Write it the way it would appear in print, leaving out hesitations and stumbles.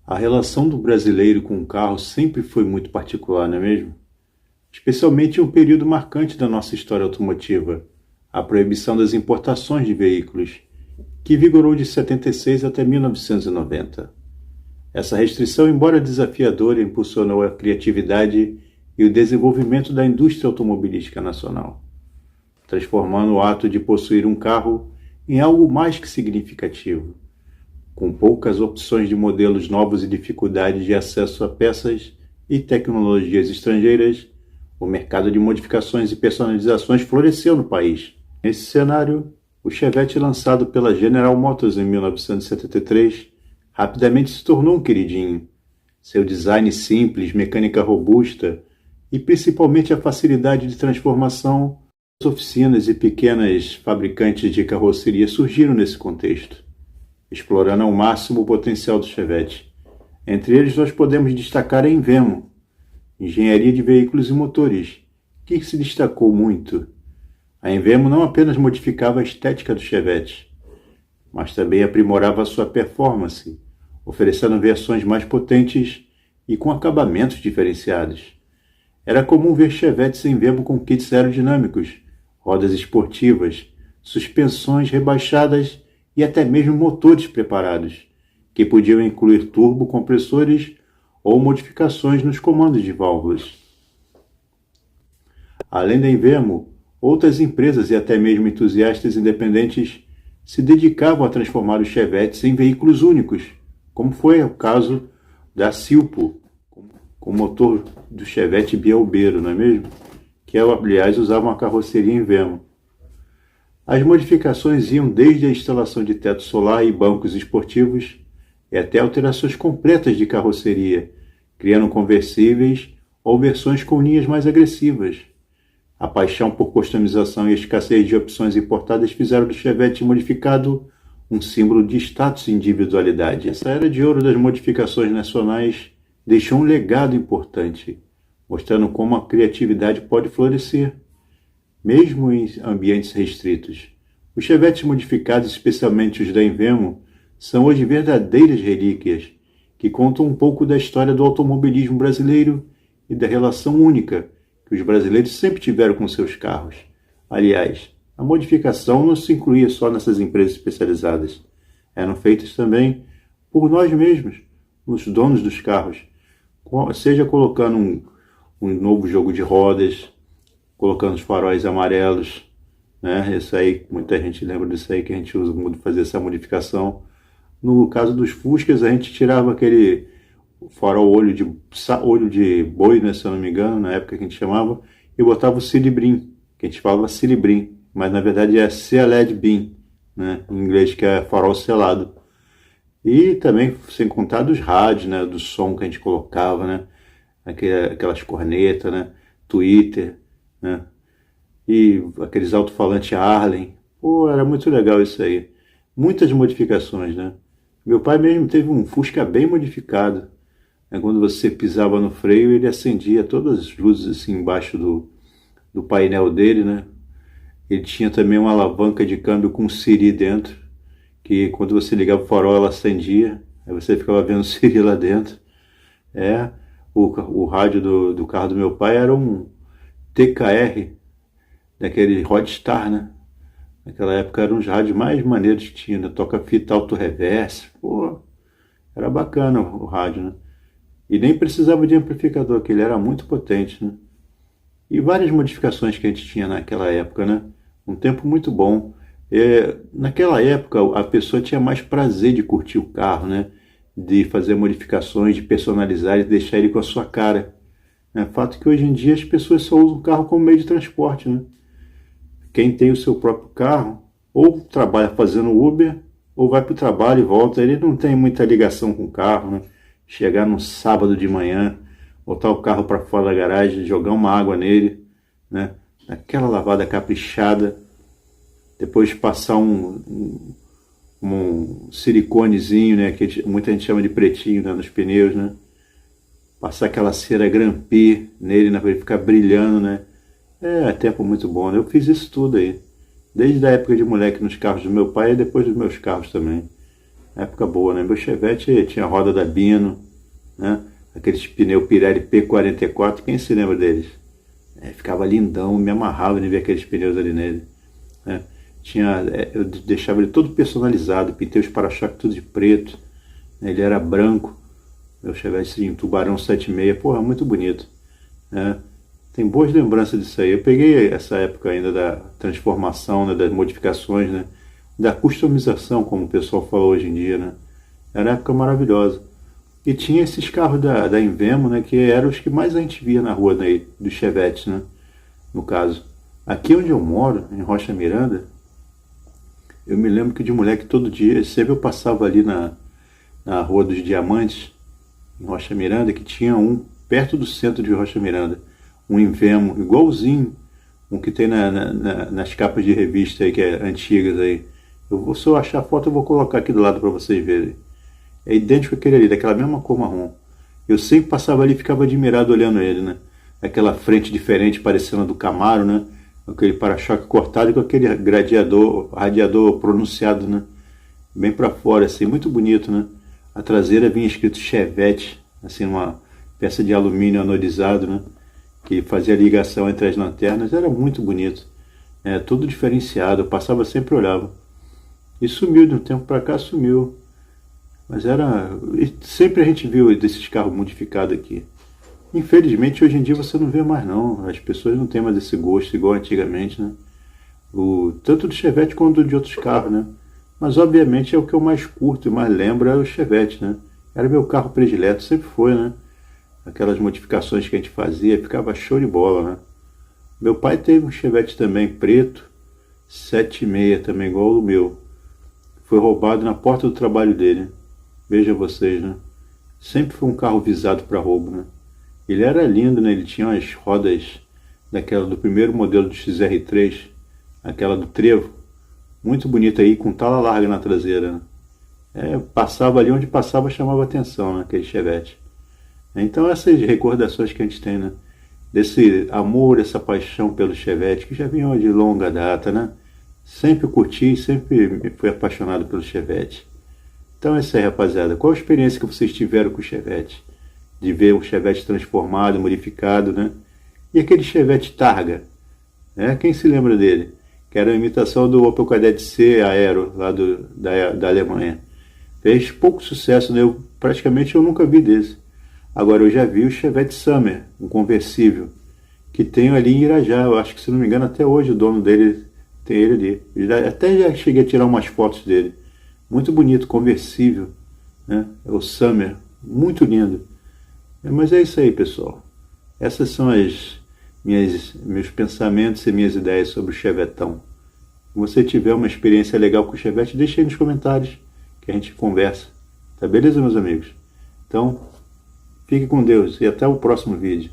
A relação do brasileiro com o carro sempre foi muito particular, não é mesmo? Especialmente em um período marcante da nossa história automotiva, a proibição das importações de veículos, que vigorou de 76 até 1990. Essa restrição, embora desafiadora, impulsionou a criatividade e o desenvolvimento da indústria automobilística nacional, transformando o ato de possuir um carro em algo mais que significativo. Com poucas opções de modelos novos e dificuldades de acesso a peças e tecnologias estrangeiras, o mercado de modificações e personalizações floresceu no país. Nesse cenário, o Chevette, lançado pela General Motors em 1973, rapidamente se tornou um queridinho. Seu design simples, mecânica robusta e principalmente a facilidade de transformação, as oficinas e pequenas fabricantes de carroceria surgiram nesse contexto, explorando ao máximo o potencial do Chevette. Entre eles nós podemos destacar a Envemo, engenharia de veículos e motores, que se destacou muito. A Envemo não apenas modificava a estética do Chevette, mas também aprimorava sua performance, oferecendo versões mais potentes e com acabamentos diferenciados. Era comum ver Chevettes Envemo com kits aerodinâmicos, rodas esportivas, suspensões rebaixadas e até mesmo motores preparados, que podiam incluir turbocompressores ou modificações nos comandos de válvulas. Além da Envemo, outras empresas e até mesmo entusiastas independentes se dedicavam a transformar os Chevettes em veículos únicos, como foi o caso da Silpo, com o motor do Chevette Bielbeiro, não é mesmo? Que, aliás, usava uma carroceria Envemo. As modificações iam desde a instalação de teto solar e bancos esportivos e até alterações completas de carroceria, criando conversíveis ou versões com linhas mais agressivas. A paixão por customização e a escassez de opções importadas fizeram do Chevette modificado um símbolo de status e individualidade. Essa era de ouro das modificações nacionais deixou um legado importante, mostrando como a criatividade pode florescer, mesmo em ambientes restritos. Os Chevettes modificados, especialmente os da Envemo, são hoje verdadeiras relíquias, que contam um pouco da história do automobilismo brasileiro e da relação única que os brasileiros sempre tiveram com seus carros. Aliás, a modificação não se incluía só nessas empresas especializadas. Eram feitas também por nós mesmos, os donos dos carros, seja colocando um novo jogo de rodas, colocando os faróis amarelos, né? Isso aí, muita gente lembra disso aí, que a gente usa muito fazer essa modificação. No caso dos Fuscas, a gente tirava aquele farol olho de boi, né, se eu não me engano, na época que a gente chamava, e botava o Cilibrim, que a gente falava Cilibrim, mas na verdade é Sealed Beam, né, em inglês, que é farol selado. E também, sem contar dos rádios, né, do som que a gente colocava, né, aquelas cornetas, né, Twitter, né, e aqueles alto-falantes Harley. Pô, era muito legal isso aí. Muitas modificações, né. Meu pai mesmo teve um Fusca bem modificado. Quando você pisava no freio, ele acendia todas as luzes assim embaixo do painel dele, né. Ele tinha também uma alavanca de câmbio com Siri dentro, que quando você ligava o farol ela acendia, aí você ficava vendo Siri lá dentro. O rádio do carro do meu pai era um TKR, daquele Rodstar, né? Naquela época eram os rádios mais maneiros que tinha, né? Toca-fita auto-reverse, pô, era bacana o rádio, né? E nem precisava de amplificador, que ele era muito potente, né? E várias modificações que a gente tinha naquela época, né? Um tempo muito bom. Naquela época, a pessoa tinha mais prazer de curtir o carro, né? De fazer modificações, de personalizar e deixar ele com a sua cara. Fato que hoje em dia as pessoas só usam o carro como meio de transporte, né? Quem tem o seu próprio carro, ou trabalha fazendo Uber, ou vai para o trabalho e volta. Ele não tem muita ligação com o carro, né? Chegar num sábado de manhã, botar o carro para fora da garagem, jogar uma água nele, né? Aquela lavada caprichada, depois passar um siliconezinho, né, que muita gente chama de pretinho, né, nos pneus, né? Passar aquela cera Grand Prix nele, né, para ele ficar brilhando, né? É tempo muito bom, né? Eu fiz isso tudo aí, desde a época de moleque nos carros do meu pai e depois dos meus carros também. Época boa, né? Meu Chevette tinha a roda da Bino, né? Aqueles pneu Pirelli P44, quem se lembra deles? Ficava lindão, me amarrava de ver aqueles pneus ali nele, né? Eu deixava ele todo personalizado, pintei os para-choques tudo de preto, né? Ele era branco, meu Chevette em Tubarão 76, porra, muito bonito, né? Tem boas lembranças disso aí. Eu peguei essa época ainda da transformação, né, das modificações, né, da customização, como o pessoal fala hoje em dia, né? Era uma época maravilhosa. E tinha esses carros da Invemo, né, que eram os que mais a gente via na rua, né, dos Chevettes, né, no caso. Aqui onde eu moro, em Rocha Miranda, eu me lembro que de moleque todo dia, sempre eu passava ali na Rua dos Diamantes, em Rocha Miranda, que tinha um perto do centro de Rocha Miranda, um Invemo, igualzinho, um que tem nas capas de revista aí, que é antigas aí. Se eu achar a foto, eu vou colocar aqui do lado para vocês verem. É idêntico àquele ali, daquela mesma cor marrom. Eu sempre passava ali e ficava admirado olhando ele, né? Aquela frente diferente, parecendo a do Camaro, né? Aquele para-choque cortado e com aquele radiador pronunciado, né? Bem para fora, assim, muito bonito, né? A traseira vinha escrito Chevette, assim, uma peça de alumínio anorizado, né? Que fazia ligação entre as lanternas, era muito bonito. Tudo diferenciado, eu passava sempre olhava. E sumiu, de um tempo para cá sumiu. Mas sempre a gente viu desses carros modificados aqui. Infelizmente hoje em dia você não vê mais não. As pessoas não têm mais esse gosto igual antigamente, né? Tanto do Chevette quanto de outros carros, né? Mas obviamente é o que eu mais curto e mais lembro é o Chevette, né? Era meu carro predileto, sempre foi, né? Aquelas modificações que a gente fazia, ficava show de bola, né? Meu pai teve um Chevette também preto, 76 também, igual o meu. Foi roubado na porta do trabalho dele. Veja vocês, né? Sempre foi um carro visado para roubo, né? Ele era lindo, né? Ele tinha umas rodas daquela do primeiro modelo do XR3, aquela do Trevo, muito bonita aí, com tala larga na traseira, né? Passava ali onde passava, chamava atenção, né? Aquele Chevette. Então essas recordações que a gente tem, né? Desse amor, essa paixão pelo Chevette, que já vinha de longa data, né? Sempre curti, sempre fui apaixonado pelo Chevette. Então é isso aí, rapaziada. Qual a experiência que vocês tiveram com o Chevette? De ver um Chevette transformado, modificado, né? E aquele Chevette Targa, né? Quem se lembra dele? Que era a imitação do Opel Kadett C Aero, lá da Alemanha. Fez pouco sucesso, né? Praticamente eu nunca vi desse. Agora eu já vi o Chevette Summer, um conversível, que tenho ali em Irajá. Eu acho que, se não me engano, até hoje o dono dele tem ele ali. Até já cheguei a tirar umas fotos dele. Muito bonito, conversível, né? É o Summer, muito lindo. Mas é isso aí, pessoal. Essas são meus pensamentos e minhas ideias sobre o Chevetão. Se você tiver uma experiência legal com o Chevette, deixe aí nos comentários que a gente conversa. Tá beleza, meus amigos? Então, fique com Deus e até o próximo vídeo.